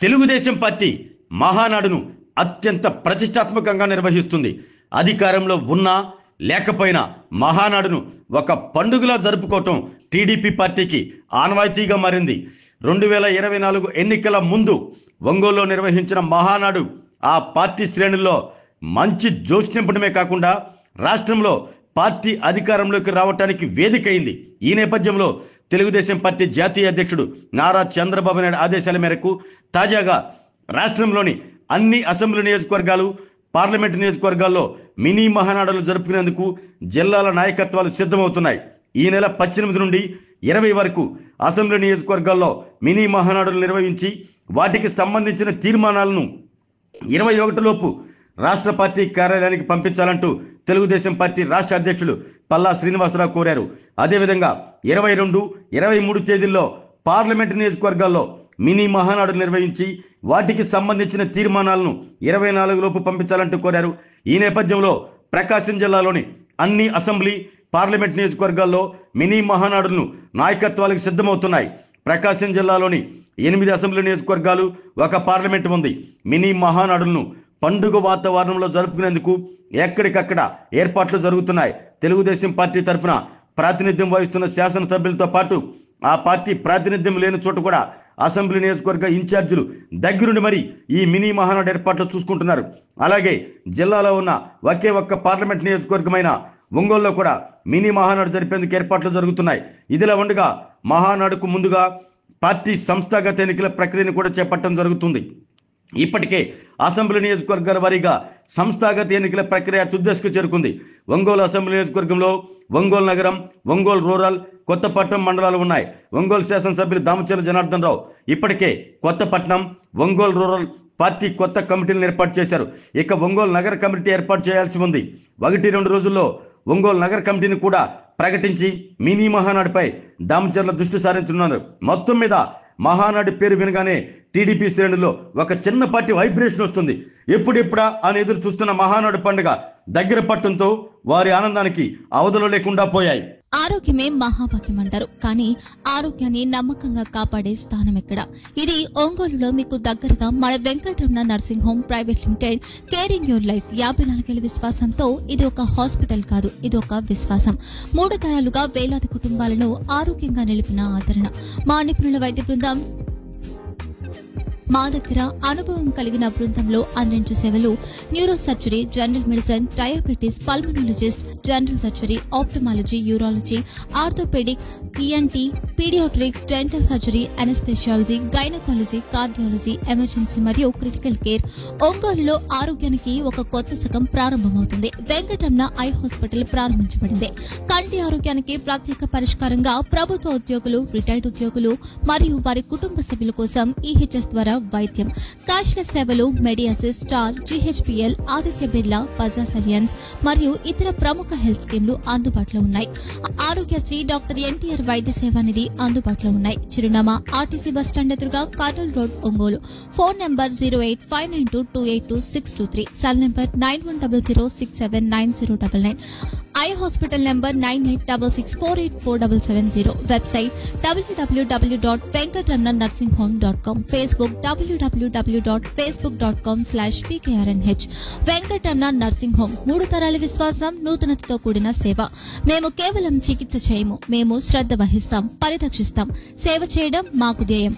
Telugu Desam party మహానాడును అత్యంత ప్రతిష్టాత్మకంగా నిర్వహిస్తుంది. అధికారంలో ఉన్నా లేకపోయినా మహానాడును ఒక పండుగలా జరుపుకోవటం టీడీపీ పార్టీకి ఆనవాయితీగా మారింది. 2024 ఎన్నికల ముందు ఒంగోలులో నిర్వహించిన మహానాడు ఆ పార్టీ శ్రేణుల్లో మంచి జోష్ నింపడమే కాకుండా రాష్ట్రంలో పార్టీ అధికారంలోకి రావటానికి వేదికైంది. ఈ నేపథ్యంలో తెలుగుదేశం పార్టీ జాతీయ అధ్యక్షుడు నారా చంద్రబాబు నాయుడు ఆదేశాల మేరకు తాజాగా రాష్ట్రంలోని అన్ని అసెంబ్లీ నియోజకవర్గాలు, పార్లమెంటు నియోజకవర్గాల్లో మినీ మహానాడులు జరుపుకునేందుకు జిల్లాల నాయకత్వాలు సిద్ధమవుతున్నాయి. ఈ నెల 18 నుండి 20 వరకు అసెంబ్లీ నియోజకవర్గాల్లో మినీ మహానాడులు నిర్వహించి వాటికి సంబంధించిన తీర్మానాలను 21 లోపు రాష్ట్ర పార్టీ కార్యాలయానికి పంపించాలంటూ తెలుగుదేశం పార్టీ రాష్ట్ర అధ్యక్షులు పల్లా శ్రీనివాసరావు కోరారు. అదేవిధంగా 22, 23 తేదీల్లో పార్లమెంటు నియోజకవర్గాల్లో మినీ మహానాడు నిర్వహించి వాటికి సంబంధించిన తీర్మానాలను 24 లోపు పంపించాలంటూ కోరారు. ఈ నేపథ్యంలో ప్రకాశం జిల్లాలోని అన్ని అసెంబ్లీ, పార్లమెంట్ నియోజకవర్గాల్లో మినీ మహానాడులను నాయకత్వాలకు సిద్ధమవుతున్నాయి. ప్రకాశం జిల్లాలోని 8 అసెంబ్లీ నియోజకవర్గాలు, 1 పార్లమెంట్ ఉంది. మినీ మహానాడులను పండుగ వాతావరణంలో జరుపుకునేందుకు ఎక్కడికక్కడ ఏర్పాట్లు జరుగుతున్నాయి. తెలుగుదేశం పార్టీ తరఫున ప్రాతినిధ్యం వహిస్తున్న శాసనసభ్యులతో పాటు ఆ పార్టీ ప్రాతినిధ్యం లేని చోట కూడా అసెంబ్లీ నియోజకవర్గ ఇన్ఛార్జీలు దగ్గరుండి మరి ఈ మినీ మహానాడు ఏర్పాట్లు చూసుకుంటున్నారు. అలాగే జిల్లాలో ఉన్న ఒకే ఒక్క పార్లమెంట్ నియోజకవర్గమైన ఒంగోలులో కూడా మినీ మహానాడు జరిపేందుకు ఏర్పాట్లు జరుగుతున్నాయి. ఇదిలా ఉండగా మహానాడుకు ముందుగా పార్టీ సంస్థాగత ఎన్నికల ప్రక్రియను కూడా చేపట్టడం జరుగుతుంది. ఇప్పటికే అసెంబ్లీ నియోజకవర్గాల వారీగా సంస్థాగత ఎన్నికల ప్రక్రియ తుదశకు చేరుకుంది. ఒంగోలు అసెంబ్లీ నియోజకవర్గంలో ఒంగోలు నగరం, ఒంగోలు రూరల్, కొత్తపట్నం మండలాలు ఉన్నాయి. ఒంగోలు శాసనసభ్యులు దామచర్ల జనార్దన్ రావు ఇప్పటికే కొత్తపట్నం, ఒంగోలు రూరల్ పార్టీ కొత్త కమిటీలను ఏర్పాటు చేశారు. ఇక ఒంగోలు నగర కమిటీ ఏర్పాటు చేయాల్సి ఉంది. 1-2 రోజుల్లో ఒంగోలు నగర కమిటీని కూడా ప్రకటించి మినీ మహానాడుపై దామచర్ల దృష్టి సారించనున్నారు. మొత్తం మీద మహానాడు పేరు వినగానే టీడీపీ శ్రేణుల్లో ఒక చిన్నపాటి వైబ్రేషన్ వస్తుంది. ఎప్పుడెప్పుడా అని ఎదురు చూస్తున్న మహానాడు పండుగ దగ్గర పట్టడంతో వారి ఆనందానికి అవధులు లేకుండా పోయాయి. ఆరోగ్యమే మహాభాగ్యం అంటారు, కానీ ఆరోగ్యాన్ని నమ్మకంగా కాపాడే స్థానం ఎక్కడ? ఇది ఒంగోలులో మీకు దగ్గరగా మన Venkataramana nursing home private limited. Caring your life 54 ఏళ్ల విశ్వాసంతో ఇది ఒక హాస్పిటల్ కాదు, ఇది ఒక విశ్వాసం. 3 తరాలుగా వేలాది కుటుంబాలను ఆరోగ్యంగా నిలిపిన ఆదరణ. మా నిపుణుల వైద్య బృందం మా దగ్గర అనుభవం కలిగిన బృందంలో అందించే సేవలు neuro surgery, general medicine, diabetes, pulmonologist, general surgery, ophthalmology, urology, orthopaedic, ENT, paediatrics, dental surgery, anaesthesiology, gynaecology, cardiology, emergency మరియు క్రిటికల్ కేర్. ఒంగోలులో ఆరోగ్యానికి ఒక కొత్త శకం ప్రారంభమవుతుంది. వెంకటరమణ ఐ హాస్పిటల్ ప్రారంభించబడింది. కంటి ఆరోగ్యానికి ప్రత్యేక పరిష్కారంగా ప్రభుత్వ ఉద్యోగులు, రిటైర్డ్ ఉద్యోగులు మరియు వారి కుటుంబ సభ్యుల కోసం ఈహెచ్ఎస్ ద్వారా వైద్యం, క్యాష్లెస్ సేవలు, మెడియాసిస్, స్టార్, జీహెచ్పీఎల్, ఆదిత్య బిర్లా, బజాజ్ అలియన్స్ మరియు ఇతర ప్రముఖ హెల్త్ స్కీమ్లు అందుబాటులో ఉన్నాయి. ఆరోగ్యశ్రీ, డాక్టర్ ఎన్టీఆర్ వైద్య సేవా నిధి అందుబాటులో ఉన్నాయి. చిరునామా ఆర్టీసీ బస్టాండ్ ఎదురుగా, Kurnool road, Ongole. Phone number 08592282623, cell number 9100679099, eye hospital number 9866484770, website www.venkatramanarsinghome.com, Facebook www.facebook.com/pkrnh. Venkataramana nursing home 3 తరాల విశ్వాసం, నూతనతతో కూడిన సేవ. మేము కేవలం చికిత్స చేయము, మేము శ్రద్ధ వహిస్తాం, పరిరక్షిస్తాం. సేవ చేయడం మాకు ధ్యేయం.